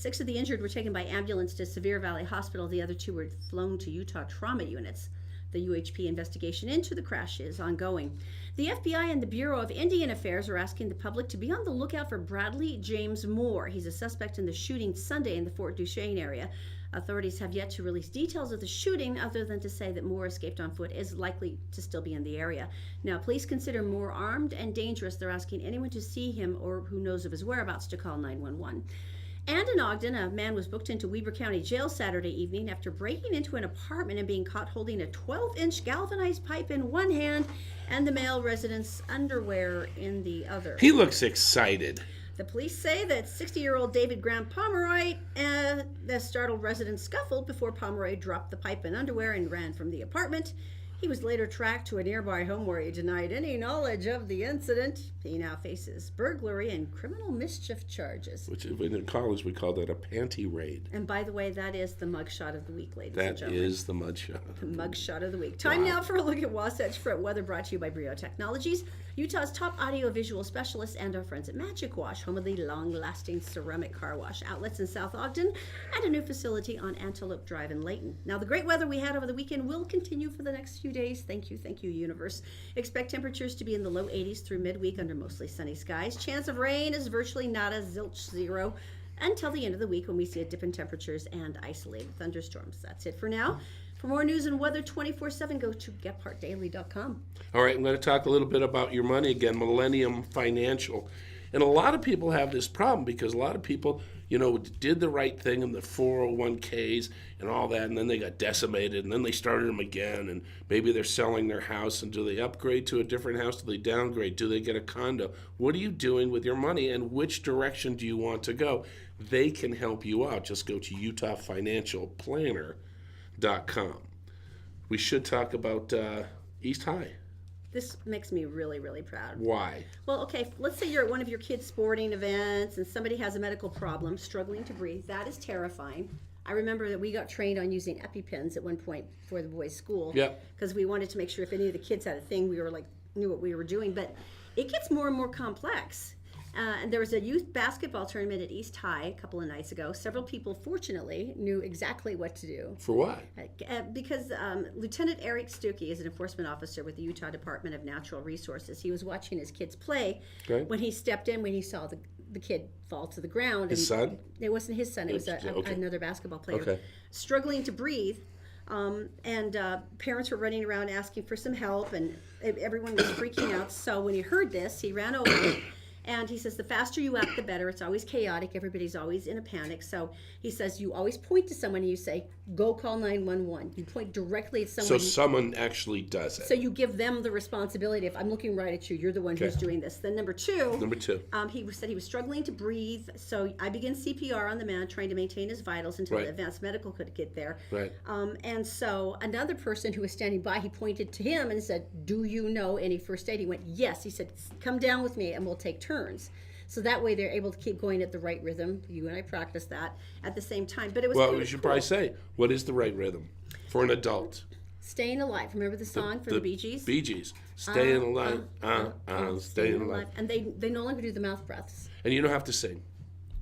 6 of the injured were taken by ambulance to Sevier Valley Hospital. The other 2 were flown to Utah trauma units. The UHP investigation into the crash is ongoing. The FBI and the Bureau of Indian Affairs are asking the public to be on the lookout for Bradley James Moore. He's a suspect in the shooting Sunday in the Fort Duchesne area. Authorities have yet to release details of the shooting other than to say that Moore escaped on foot, is likely to still be in the area. Now, police consider Moore armed and dangerous. They're asking anyone to see him or who knows of his whereabouts to call 911. And in Ogden, a man was booked into Weber County Jail Saturday evening after breaking into an apartment and being caught holding a 12-inch galvanized pipe in one hand and the male resident's underwear in the other. He looks excited. The police say that 60-year-old David Graham Pomeroy, the startled resident scuffled before Pomeroy dropped the pipe and underwear and ran from the apartment. He was later tracked to a nearby home where he denied any knowledge of the incident. He now faces burglary and criminal mischief charges. Which in college we called that a panty raid. And by the way, that is the mugshot of the week, ladies and gentlemen. That is the mugshot. The mugshot of the week. Time now for a look at Wasatch Front weather, brought to you by Brio Technologies, Utah's top audio-visual specialists, and our friends at Magic Wash, home of the long-lasting ceramic car wash. Outlets in South Ogden and a new facility on Antelope Drive in Layton. Now, the great weather we had over the weekend will continue for the next few days. Thank you, universe. Expect temperatures to be in the low 80s through midweek under mostly sunny skies. Chance of rain is virtually nada, zilch, zero, until the end of the week when we see a dip in temperatures and isolated thunderstorms. That's it for now. For more news and weather 24/7, go to GephartDaily.com. All right, I'm going to talk a little bit about your money again, Millennium Financial. And a lot of people have this problem because a lot of people, did the right thing in the 401ks and all that, and then they got decimated, and then they started them again, and maybe they're selling their house, and do they upgrade to a different house? Do they downgrade? Do they get a condo? What are you doing with your money, and which direction do you want to go? They can help you out. Just go to UtahFinancialPlanner.com. We should talk about East High. This makes me really, really proud. Why? Well, okay, let's say you're at one of your kids' sporting events and somebody has a medical problem, struggling to breathe. That is terrifying. I remember that we got trained on using EpiPens at one point for the boys' school. Yep. Because we wanted to make sure if any of the kids had a thing, we were knew what we were doing. But it gets more and more complex. And there was a youth basketball tournament at East High a couple of nights ago. Several people, fortunately, knew exactly what to do. For what? Because Lieutenant Eric Stuckey is an enforcement officer with the Utah Department of Natural Resources. He was watching his kids play when he stepped in, when he saw the kid fall to the ground. His son? It wasn't his son. It was another basketball player. Struggling to breathe. And parents were running around asking for some help, and everyone was freaking out. So when he heard this, he ran over. And he says, the faster you act, the better. It's always chaotic. Everybody's always in a panic. So he says, you always point to someone and you say, go call 911. You point directly at someone. So someone actually does it. So you give them the responsibility. If I'm looking right at you, you're the one who's doing this. Then number two. He said he was struggling to breathe. So I began CPR on the man, trying to maintain his vitals until the advanced medical could get there. Right. And so another person who was standing by, he pointed to him and said, do you know any first aid? He went, yes. He said, come down with me and we'll take turns. So that way they're able to keep going at the right rhythm. You and I practice that at the same time. But it was we should probably say, what is the right rhythm for an adult? Staying Alive. Remember the song from the Bee Gees? Bee Gees. Staying alive. Staying alive. And they no longer do the mouth breaths. And you don't have to sing.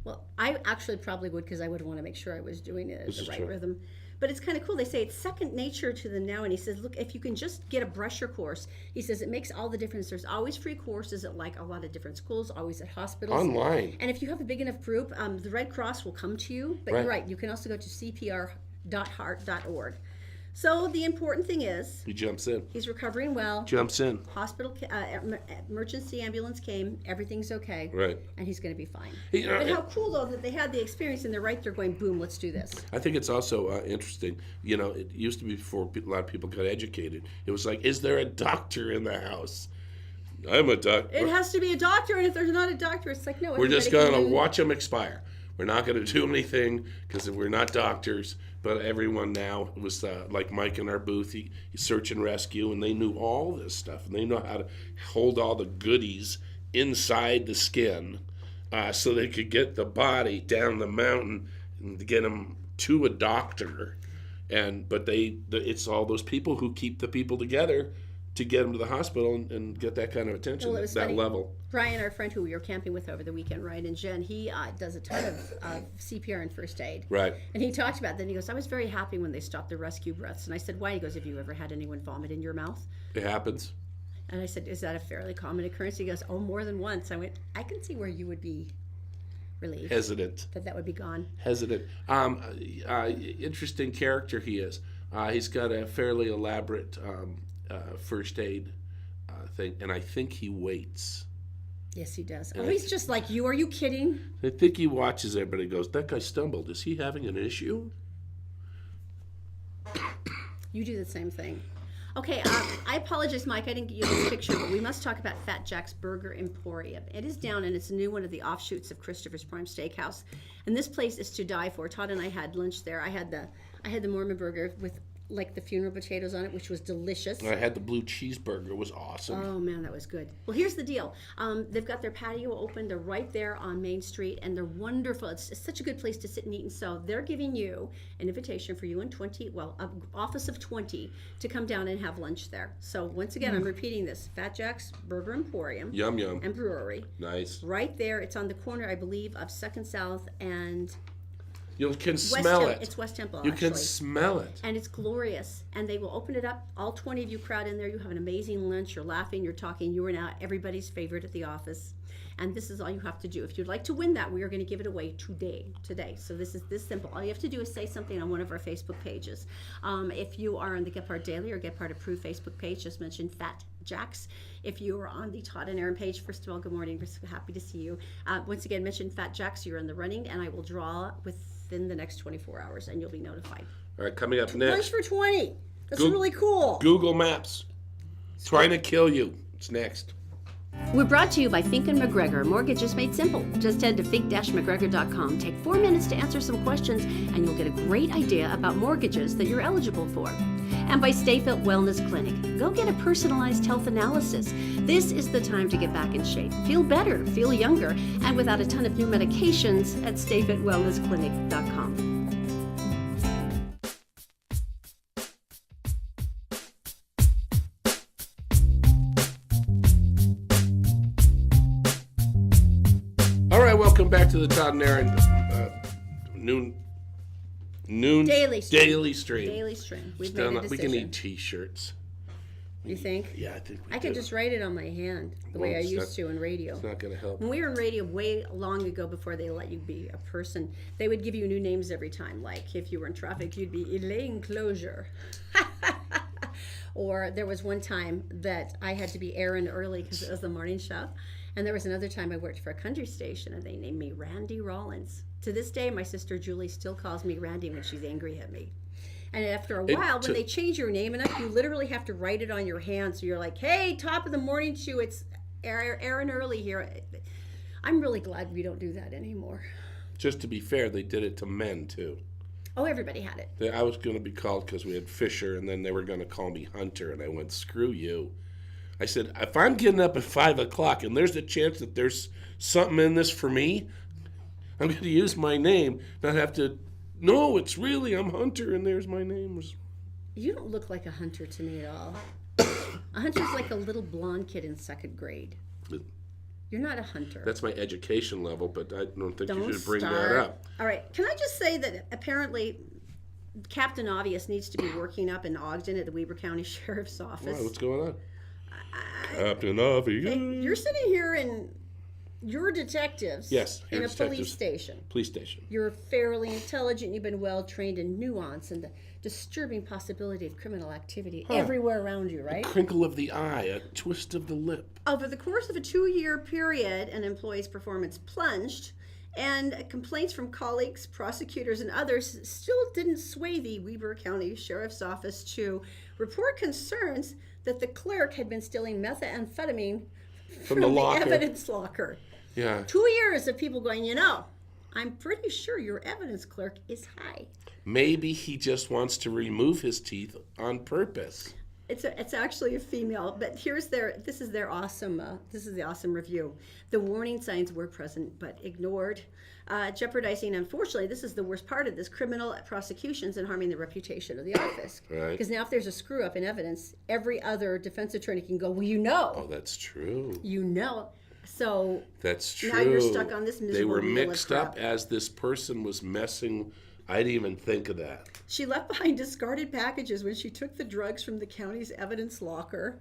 Well, I actually probably would, because I would want to make sure I was doing it at the right rhythm. But it's kind of cool. They say it's second nature to them now. And he says, look, if you can just get a brusher course, he says it makes all the difference. There's always free courses at a lot of different schools, always at hospitals. Online. And if you have a big enough group, the Red Cross will come to you. But you're right. You can also go to cpr.heart.org. So the important thing is, he jumps in. He's recovering well. Jumps in. Hospital, emergency ambulance came. Everything's okay. Right. And he's going to be fine. But how cool, though, that they had the experience and they're right there going, boom, let's do this. I think it's also interesting. It used to be before a lot of people got educated. It was like, is there a doctor in the house? I'm a doctor. It has to be a doctor, and if there's not a doctor, it's like, no. We're just going to watch them expire. We're not going to do anything because we're not doctors. But everyone now was like Mike in our booth, he search and rescue, and they knew all this stuff. And they know how to hold all the goodies inside the skin so they could get the body down the mountain and get them to a doctor. But it's all those people who keep the people together to get him to the hospital and get that kind of attention, Well, it was that funny. level. Brian, our friend who we were camping with over the weekend, Ryan and Jen, he does a ton of CPR and first aid. Right. And he talked about that. And he goes, I was very happy when they stopped the rescue breaths. And I said, why? He goes, have you ever had anyone vomit in your mouth? It happens. And I said, is that a fairly common occurrence? He goes, oh, more than once. I went, I can see where you would be relieved. Hesitant. That would be gone. Hesitant. Interesting character he is. He's got a fairly elaborate first aid thing, and I think he waits. Yes, he does. Oh, he's just like you. Are you kidding? I think he watches everybody and goes, that guy stumbled. Is he having an issue? You do the same thing. Okay, I apologize, Mike. I didn't get you this picture, but we must talk about Fat Jack's Burger Emporium. It is down, and it's a new one of the offshoots of Christopher's Prime Steakhouse. And this place is to die for. Todd and I had lunch there. I had the Mormon burger with like the funeral potatoes on it, which was delicious. I had the blue cheeseburger. It was awesome. Oh man, that was good. Well, here's the deal. They've got their patio open. They're right there on Main Street, and they're wonderful. It's such a good place to sit and eat. And so they're giving you an invitation for you and office of 20 to come down and have lunch there. So once again, I'm repeating this: Fat Jack's Burger Emporium, Yum, yum. and Brewery. Nice. Right there. It's on the corner, I believe, of 2nd South and You can West smell Temple. it. It's West Temple, You actually. can smell it. And it's glorious. And they will open it up. All 20 of you crowd in there. You have an amazing lunch. You're laughing. You're talking. You are now everybody's favorite at the office. And this is all you have to do. If you'd like to win that, we are going to give it away today. So this is this simple. All you have to do is say something on one of our Facebook pages. If you are on the Get Part Daily or Get Part Approved Facebook page, just mention Fat Jacks. If you are on the Todd and Erin page, first of all, good morning. We're so happy to see you. Once again, mention Fat Jacks. You're in the running, and I will draw within the next 24 hours, and you'll be notified. All right, coming up Lunch next, for 20. That's Goog- really cool. Google Maps. Trying to kill you. It's next. We're brought to you by Fink & McGregor. Mortgages made simple. Just head to fink-mcgregor.com. Take 4 minutes to answer some questions, and you'll get a great idea about mortgages that you're eligible for. And by Stay Fit Wellness Clinic. Go get a personalized health analysis. This is the time to get back in shape. Feel better, feel younger, and without a ton of new medications at stayfitwellnessclinic.com. All right, welcome back to the Todd and Erin noon Daily stream. Daily stream. We've Still made a not- we decision. can eat T-shirts. You think? Yeah, I think we I could do. just write it on my hand the way I it's used to in radio. It's not going to help. When we were in radio way long ago, before they let you be a person, they would give you new names every time. Like if you were in traffic, you'd be Elaine Closure. Or there was one time that I had to be Erin early because it was the morning show. And there was another time I worked for a country station and they named me Randy Rollins. To this day, my sister Julie still calls me Randy when she's angry at me. And after a while, when they change your name enough, you literally have to write it on your hand. So you're like, hey, top of the morning show, it's Erin Early here. I'm really glad we don't do that anymore. Just to be fair, they did it to men, too. Oh, everybody had it. I was going to be called because we had Fisher, and then they were going to call me Hunter, and I went, screw you. I said, if I'm getting up at 5 o'clock and there's a chance that there's something in this for me, I'm going to use my name, not have to, no, it's really, I'm Hunter, and there's my name. You don't look like a hunter to me at all. A hunter's like a little blonde kid in 2nd grade. You're not a hunter. That's my education level, but I don't think you should bring start. that up. All right. Can I just say that apparently Captain Obvious needs to be working up in Ogden at the Weber County Sheriff's Office. Wow, what's going on? Captain Obvious. You're sitting here in your detectives Yes, in you're a detectives. police station. Police station. You're fairly intelligent. You've been well trained in nuance and the disturbing possibility of criminal activity everywhere around you, right? Crinkle of the eye, a twist of the lip. Over the course of a 2-year period, an employee's performance plunged, and complaints from colleagues, prosecutors, and others still didn't sway the Weber County Sheriff's Office to report concerns that the clerk had been stealing methamphetamine from the locker. evidence locker. Yeah. 2 years of people going, I'm pretty sure your evidence clerk is high. Maybe he just wants to remove his teeth on purpose. It's actually a female, but this is the awesome review. The warning signs were present but ignored, jeopardizing, unfortunately, this is the worst part of this, criminal prosecutions and harming the reputation of the office. Right. Because now if there's a screw up in evidence, every other defense attorney can go, Oh, that's true. So That's true. now you're stuck on this miserable They were wheel of mixed crap. up as this person was messing. I didn't even think of that. She left behind discarded packages when she took the drugs from the county's evidence locker,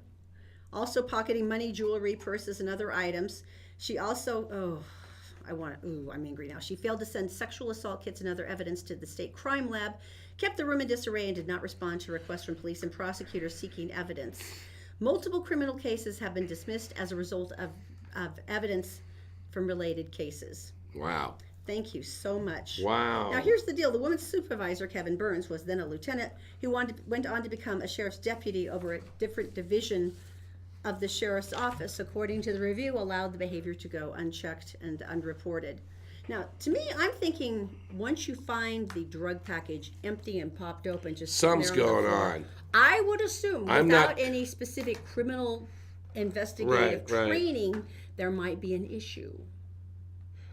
also pocketing money, jewelry, purses, and other items. She also, I'm angry now. She failed to send sexual assault kits and other evidence to the state crime lab, kept the room in disarray, and did not respond to requests from police and prosecutors seeking evidence. Multiple criminal cases have been dismissed as a result of evidence from related cases. Wow. Thank you so much. Wow. Now here's the deal. The woman's supervisor, Kevin Burns, was then a lieutenant who went on to become a sheriff's deputy over a different division of the sheriff's office, according to the review, allowed the behavior to go unchecked and unreported. Now, to me, I'm thinking once you find the drug package empty and popped open, just Something's sitting there going the floor, on. I would assume I'm without not- any specific criminal investigative Right. training, there might be an issue.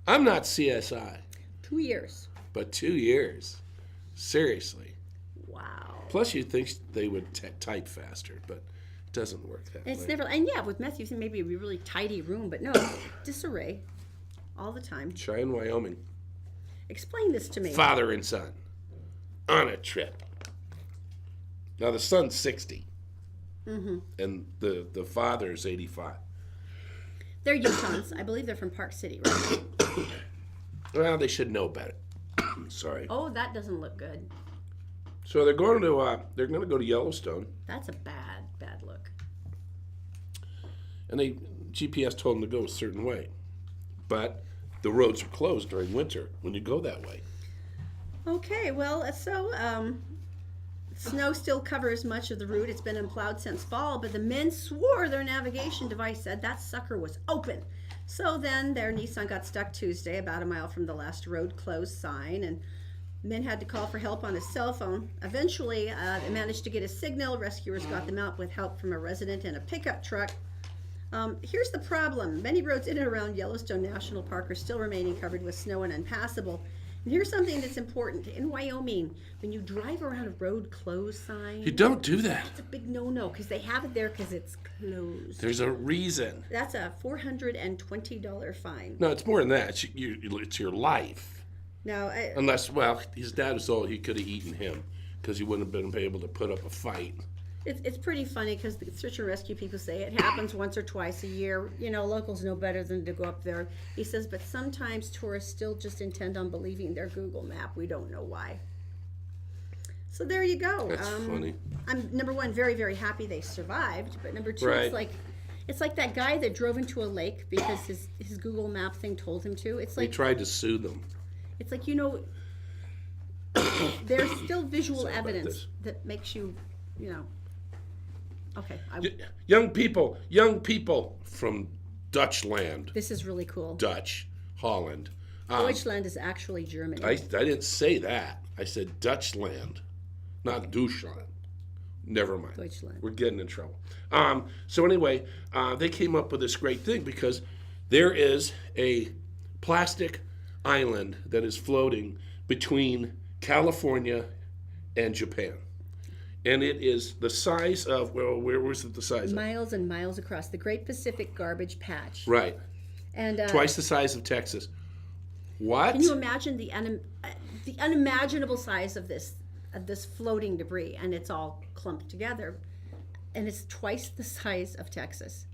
I'm not CSI, 2 years. but 2 years. Seriously. Wow. Plus, you'd think they would type faster, but it doesn't work that It's way. never, and yeah, with meth, you think maybe it'd be a really tidy room, but no, disarray all the time. Cheyenne, Wyoming. Explain this to me. Father and son on a trip. Now, the son's 60, and the father's 85. They're Utahns. I believe they're from Park City, right? Well, they should know better. Sorry. Oh, that doesn't look good. So they're going to go to Yellowstone, That's a bad look. and GPS told them to go a certain way, but the roads are closed during winter when you go that way. Okay, well, snow still covers much of the route. It's been unplowed since fall, but the men swore their navigation device said that sucker was open. So then their Nissan got stuck Tuesday, about a mile from the last road closed sign, and men had to call for help on his cell phone. Eventually, they managed to get a signal. Rescuers got them out with help from a resident and a pickup truck. Here's the problem. Many roads in and around Yellowstone National Park are still remaining covered with snow and unpassable. And here's something that's important. In Wyoming, when you drive around a road closed sign, You don't do that. it's a big no-no because they have it there because it's closed. There's a reason. That's a $420 fine. No, it's more than that. It's your life. Now, Unless, well, his dad was old. He could have eaten him because he wouldn't have been able to put up a fight. it's pretty funny because the search and rescue people say it happens once or twice a year. You know, locals know better than to go up there. He says, but sometimes tourists still just intend on believing their Google map. We don't know why. So there you go. That's funny. I'm, number one, very, very happy they survived. But number two, Right. it's like that guy that drove into a lake because his Google map thing told him to. It's He like, tried to sue them. it's like, you know, there's still visual Sorry about evidence this. that makes you, you know. Okay, Young people from Dutch land, this is really cool. Dutch, Holland. Deutschland is actually Germany. I didn't say that. I said Dutch land, not Deutschland. Never mind. Deutschland. We're getting in trouble. So anyway, they came up with this great thing because there is a plastic island that is floating between California and Japan. And it is the size of, well, where was it the size of? Miles and miles across the Great Pacific Garbage Patch. Right. And Twice the size of Texas. What? can you imagine the unimaginable size of this floating debris? And it's all clumped together, and it's twice the size of Texas.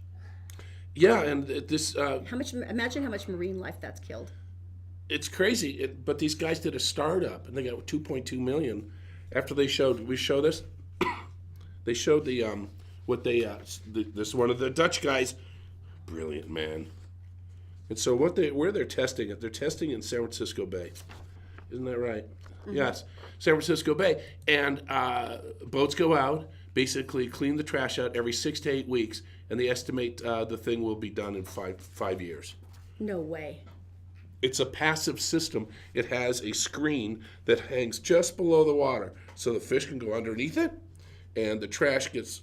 Yeah, and this, Imagine how much marine life that's killed. it's crazy. But these guys did a startup, and they got 2.2 million. After we show this, they showed the this one of the Dutch guys, brilliant man. And so where they're testing it, they're testing in San Francisco Bay, isn't that right? Mm-hmm. Yes, San Francisco Bay, and boats go out, basically clean the trash out every 6 to 8 weeks, and they estimate the thing will be done in five years. No way. It's a passive system. It has a screen that hangs just below the water, so the fish can go underneath it, and the trash gets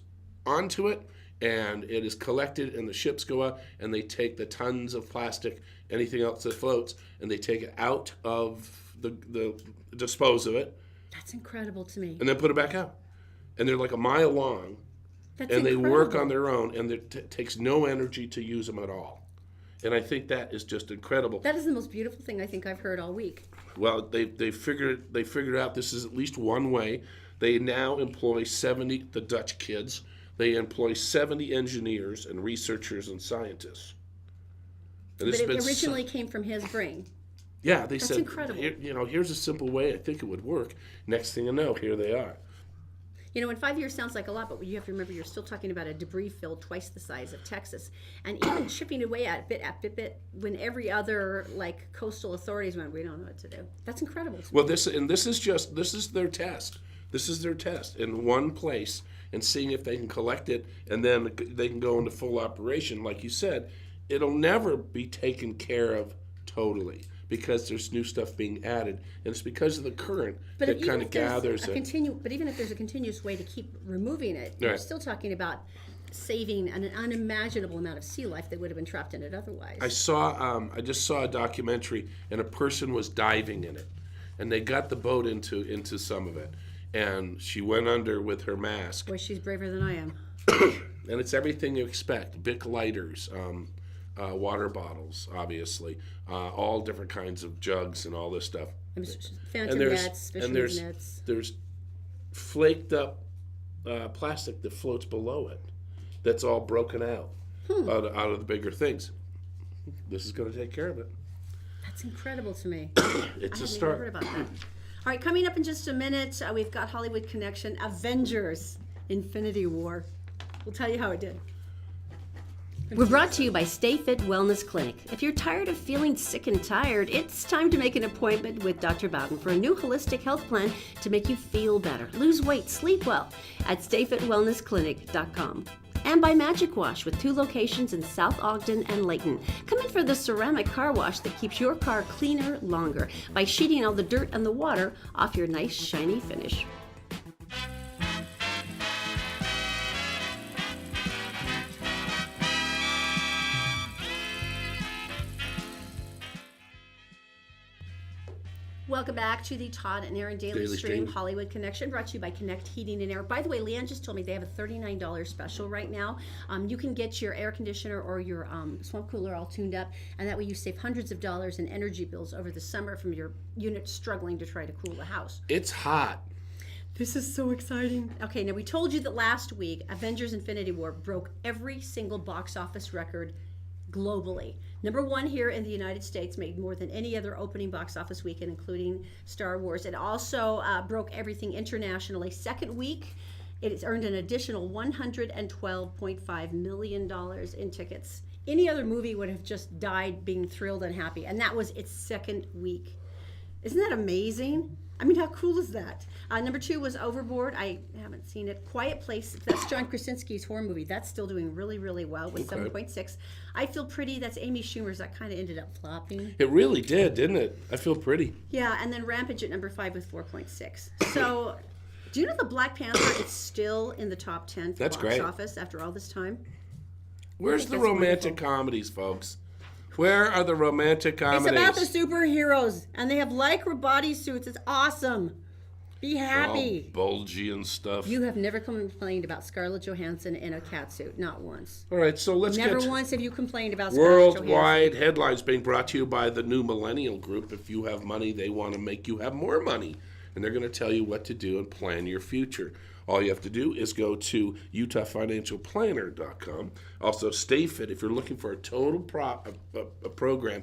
onto it, and it is collected, and the ships go out, and they take the tons of plastic, anything else that floats, and they take it out of the dispose of it, That's incredible to me. and then put it back out. And they're like a mile long, That's and they work incredible. on their own, and it takes no energy to use them at all. And I think that is just incredible. That is the most beautiful thing I think I've heard all week. Well, they figured out this is at least one way. They now employ 70, the Dutch kids. They employ 70 engineers and researchers and scientists. And But it originally came from his brain. yeah, they said, incredible. Here's a simple way I think it would work. Next thing you know, here they are. You know, in 5 years sounds like a lot, but you have to remember you're still talking about a debris field twice the size of Texas, and even chipping away at bit when every other like coastal authorities went, we don't know what to do. That's incredible. Well, this is their test. This is their test in one place and seeing if they can collect it, and then they can go into full operation. Like you said, it'll never be taken care of totally because there's new stuff being added, and it's because of the current that kind of gathers it. But even if there's a continuous way to keep removing it, you're Right. still talking about saving an unimaginable amount of sea life that would have been trapped in it otherwise. I just saw a documentary, and a person was diving in it, and they got the boat into some of it, and she went under with her mask, Boy, she's braver than I am. and it's everything you expect: Bic lighters, water bottles, obviously, all different kinds of jugs and all this stuff. Phantom nets, fisherman's nets. There's flaked up plastic that floats below it. That's all broken out out of the bigger things. This is going to take care of it. That's incredible to me. It's I a hadn't even start. heard about that. All right, coming up in just a minute, we've got Hollywood Connection, Avengers, Infinity War. We'll tell you how it did. We're brought to you by Stay Fit Wellness Clinic. If you're tired of feeling sick and tired, it's time to make an appointment with Dr. Bowden for a new holistic health plan to make you feel better, lose weight, sleep well at stayfitwellnessclinic.com. And by Magic Wash with 2 locations in South Ogden and Layton. Come in for the ceramic car wash that keeps your car cleaner longer by sheeting all the dirt and the water off your nice shiny finish. Welcome back to the Todd and Erin Daily Stream Hollywood Connection, brought to you by Connect Heating and Air. By the way, Leanne just told me they have a $39 special right now. You can get your air conditioner or your swamp cooler all tuned up, and that way you save hundreds of dollars in energy bills over the summer from your unit struggling to try to cool the house. It's hot. This is so exciting. Okay, now we told you that last week, Avengers Infinity War broke every single box office record globally. Number 1 here in the United States, made more than any other opening box office weekend, including Star Wars. It also broke everything internationally. Second week, it has earned an additional $112.5 million in tickets. Any other movie would have just died being thrilled and happy, and that was its second week. Isn't that amazing? I mean, how cool is that? Number 2 was Overboard. I haven't seen it. Quiet Place. That's John Krasinski's horror movie. That's still doing really, really well with 7.6. I Feel Pretty. That's Amy Schumer's. That kind of ended up flopping. It really did, didn't it? I Feel Pretty. Yeah, and then Rampage at number 5 with 4.6. So, do you know the Black Panther is still in the top 10 for That's box great. office after all this time? Where's the romantic comedies, folks? Where are the romantic comedies? It's about the superheroes, and they have lycra bodysuits. It's awesome. Be happy. All bulgy and stuff. You have never complained about Scarlett Johansson in a catsuit, not once. All right, so let's Never get once have you complained about Scarlett Johansson. worldwide headlines being brought to you by the New Millennial Group. If you have money, they want to make you have more money, and they're going to tell you what to do and plan your future. All you have to do is go to UtahFinancialPlanner.com. Also, Stay Fit if you're looking for a total a program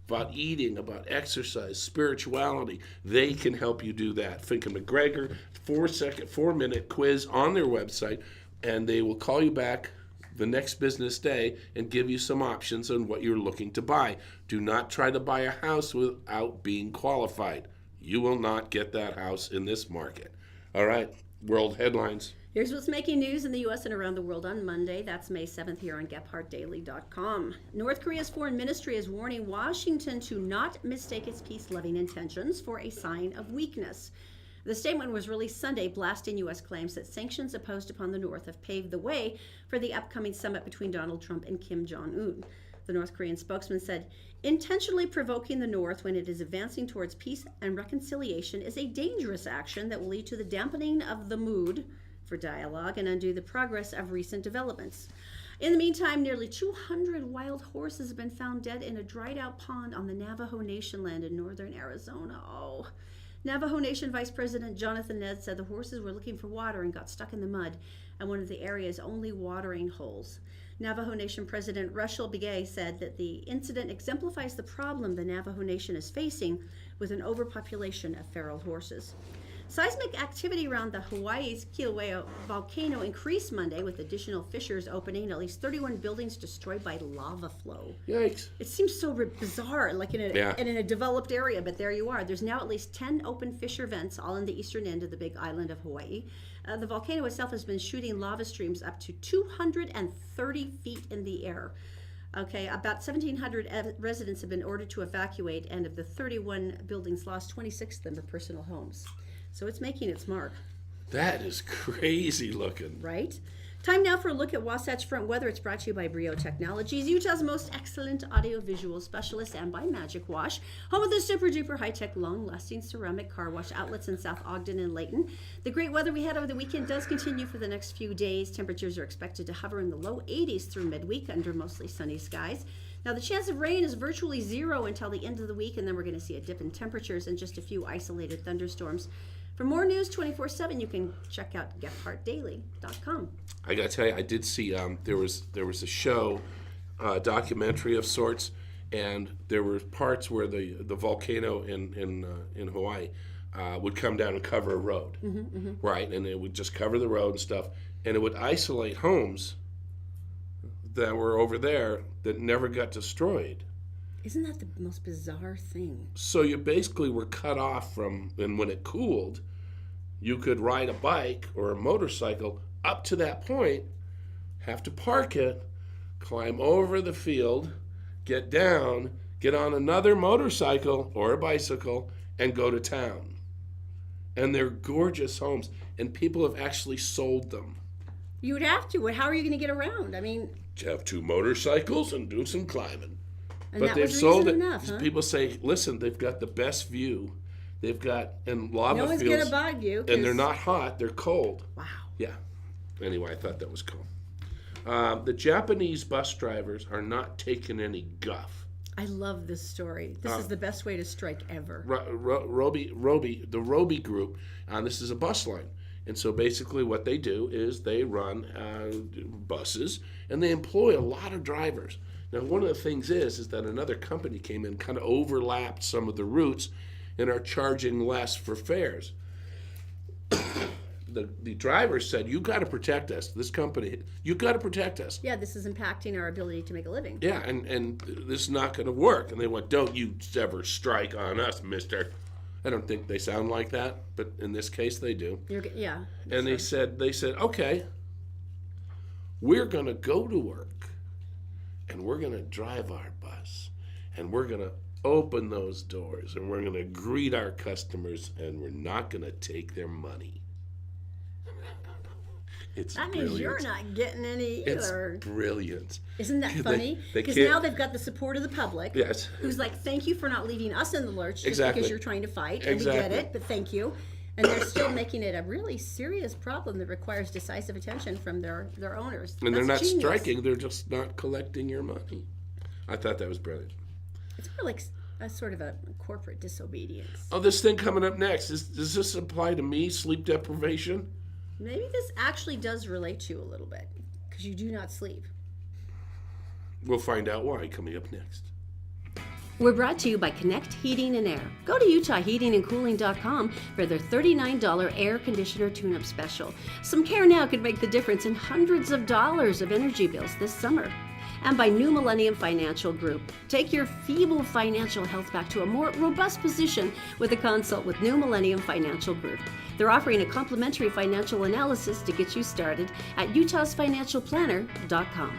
about eating, about exercise, spirituality. They can help you do that. Fink and McGregor, 4-minute quiz on their website, and they will call you back the next business day and give you some options on what you're looking to buy. Do not try to buy a house without being qualified. You will not get that house in this market. All right, world headlines. Here's what's making news in the U.S. and around the world on Monday. That's May 7th here on GephardtDaily.com. North Korea's foreign ministry is warning Washington to not mistake its peace-loving intentions for a sign of weakness. The statement was released Sunday, blasting U.S. claims that sanctions imposed upon the North have paved the way for the upcoming summit between Donald Trump and Kim Jong-un. The North Korean spokesman said, intentionally provoking the North when it is advancing towards peace and reconciliation is a dangerous action that will lead to the dampening of the mood for dialogue and undo the progress of recent developments. In the meantime, nearly 200 wild horses have been found dead in a dried-out pond on the Navajo Nation land in northern Arizona. Oh. Navajo Nation Vice President Jonathan Ned said the horses were looking for water and got stuck in the mud at one of the area's only watering holes. Navajo Nation President Rushel Begay said that the incident exemplifies the problem the Navajo Nation is facing with an overpopulation of feral horses. Seismic activity around the Hawaii's Kilauea volcano increased Monday with additional fissures opening, at least 31 buildings destroyed by lava flow. Yikes. It seems so bizarre, like in a developed area, but there you are. There's now at least 10 open fissure vents, all in the eastern end of the big island of Hawaii. The volcano itself has been shooting lava streams up to 230 feet in the air. Okay, about 1,700 residents have been ordered to evacuate, and of the 31 buildings lost, 26 of them are personal homes. So it's making its mark. That is crazy looking. Right? Time now for a look at Wasatch Front weather. It's brought to you by Brio Technologies, Utah's most excellent audiovisual specialist, and by Magic Wash, home of the super duper high-tech, long-lasting ceramic car wash outlets in South Ogden and Layton. The great weather we had over the weekend does continue for the next few days. Temperatures are expected to hover in the low 80s through midweek under mostly sunny skies. Now, the chance of rain is virtually zero until the end of the week, and then we're going to see a dip in temperatures and just a few isolated thunderstorms. For more news 24/7, you can check out GephartDaily.com. I got to tell you, I did see there was a show, documentary of sorts, and there were parts where the volcano in Hawaii would come down and cover a road, right? And it would just cover the road and stuff, and it would isolate homes that were over there that never got destroyed. Isn't that the most bizarre thing? So you basically were cut off from, and when it cooled, you could ride a bike or a motorcycle up to that point, have to park it, climb over the field, get down, get on another motorcycle or a bicycle, and go to town. And they're gorgeous homes, and people have actually sold them. You would have to. How are you going to get around? I mean, have 2 motorcycles and do some climbing. and But that they've was sold reason it. enough, huh? People say, listen, they've got the best view. They've got, and lava No one's fields, going to bug you. and they're 'cause- not hot, they're cold. Wow. Yeah. Anyway, I thought that was cool. The Japanese bus drivers are not taking any guff. I love this story. This is the best way to strike ever. The Roby group, this is a bus line. And so basically what they do is they run buses, and they employ a lot of drivers. Now, one of the things is that another company came in, kind of overlapped some of the routes, and are charging less for fares. The driver said, you got to protect us. This company, you got to protect us. Yeah, this is impacting our ability to make a living. Yeah, and this is not going to work. And they went, don't you ever strike on us, mister. I don't think they sound like that, but in this case they do. Yeah. And they said, okay, we're going to go to work, and we're going to drive our bus, and we're going to open those doors, and we're going to greet our customers, and we're not going to take their money. It's That brilliant. means you're not getting any either. It's brilliant. Isn't that funny? they Because can't- now they've got the support of the public. Yes. Who's like, thank you for not leaving us in the lurch just Exactly. because you're trying to fight. And we get Exactly. it, but thank you. And they're still making it a really serious problem that requires decisive attention from their owners. And they're not That's genius. striking, they're just not collecting your money. I thought that was brilliant. It's more like a sort of a corporate disobedience. Oh, this thing coming up next, does this apply to me, sleep deprivation? Maybe this actually does relate to you a little bit because you do not sleep. We'll find out why coming up next. We're brought to you by Connect Heating and Air. Go to UtahHeatingandCooling.com for their $39 air conditioner tune-up special. Some care now could make the difference in hundreds of dollars of energy bills this summer. And by New Millennium Financial Group. Take your feeble financial health back to a more robust position with a consult with New Millennium Financial Group. They're offering a complimentary financial analysis to get you started at utahsfinancialplanner.com.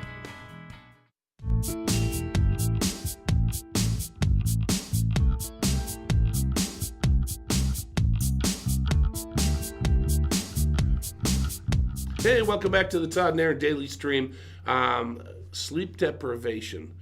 Hey, welcome back to the Todd and Erin Daily Stream. Sleep deprivation.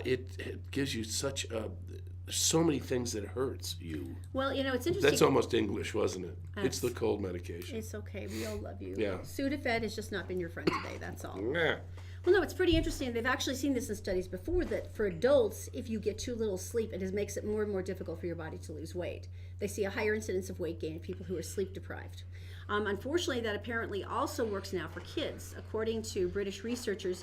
It gives you so many things that hurts you. Well, it's interesting. That's almost English, wasn't it? It's the cold medication. It's okay. We all love you. Yeah. Sudafed has just not been your friend today. That's all. Yeah. Well, no, it's pretty interesting. They've actually seen this in studies before that for adults, if you get too little sleep, makes it more and more difficult for your body to lose weight. They see a higher incidence of weight gain in people who are sleep deprived. Unfortunately, that apparently also works now for kids. According to British researchers,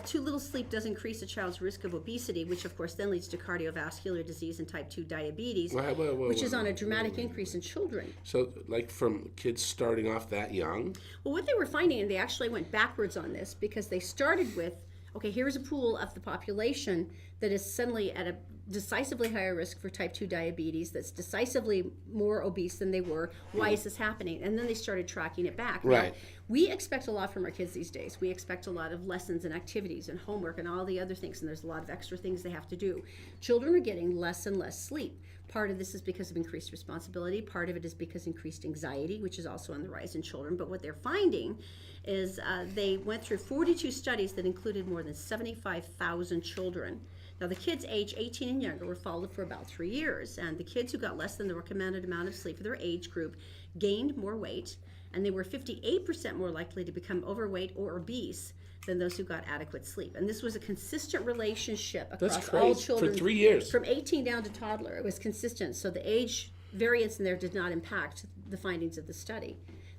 too little sleep does increase a child's risk of obesity, which of course then leads to cardiovascular disease and type 2 diabetes, which is on a dramatic increase in children. So, like from kids starting off that young? Well, what they were finding, and they actually went backwards on this, because they started with, okay, here's a pool of the population that is suddenly at a decisively higher risk for type 2 diabetes, that's decisively more obese than they were. Why is this happening? And then they started tracking it back. Right. Now, we expect a lot from our kids these days. We expect a lot of lessons and activities and homework and all the other things, and there's a lot of extra things they have to do. Children are getting less and less sleep. Part of this is because of increased responsibility. Part of it is because increased anxiety, which is also on the rise in children. But what they're finding is they went through 42 studies that included more than 75,000 children. Now, the kids age 18 and younger were followed for about 3 years, and the kids who got less than the recommended amount of sleep for their age group gained more weight, and they were 58% more likely to become overweight or obese than those who got adequate sleep. And this was a consistent relationship across all children. For 3 years. From 18 down to toddler. It was consistent. So the age variance in there did not impact the findings of the study.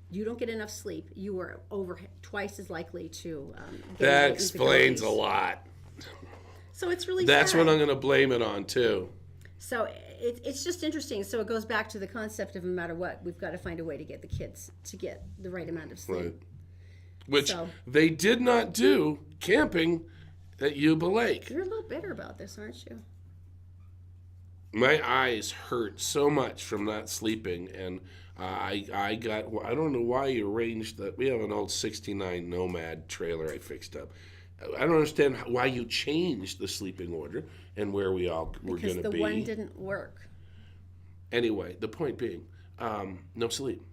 You don't get enough sleep, you are over twice as likely to That explains a lot. So it's really That's sad. what I'm going to blame it on, too. So it's just interesting. So it goes back to the concept of no matter what, we've got to find a way to get the kids to get the right amount of sleep. Right. Which they did not do camping at Yuba Lake. You're a little bitter about this, aren't you? My eyes hurt so much from not sleeping, and I don't know why you arranged that. We have an old 69 Nomad trailer I fixed up. I don't understand why you changed the sleeping order and where we all were going to be. Because the one didn't work. Anyway, the point being, no sleep.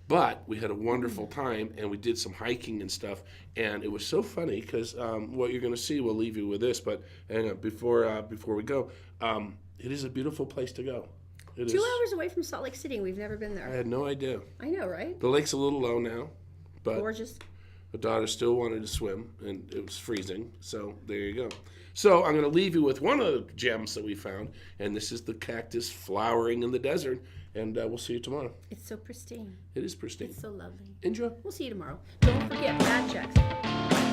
But we had a wonderful time, and we did some hiking and stuff, and it was so funny because what you're going to see, we'll leave you with this, but hang on, before we go, it is a beautiful place to go. It 2 is. hours away from Salt Lake City, and we've never been there. I had no idea. I know, right? The lake's a little low now, but Gorgeous. the daughter still wanted to swim, and it was freezing, so there you go. So I'm going to leave you with one of the gems that we found, and this is the cactus flowering in the desert, and we'll see you tomorrow. It's so pristine. It is pristine. It's so lovely. Enjoy. We'll see you tomorrow. Don't forget, bad checks.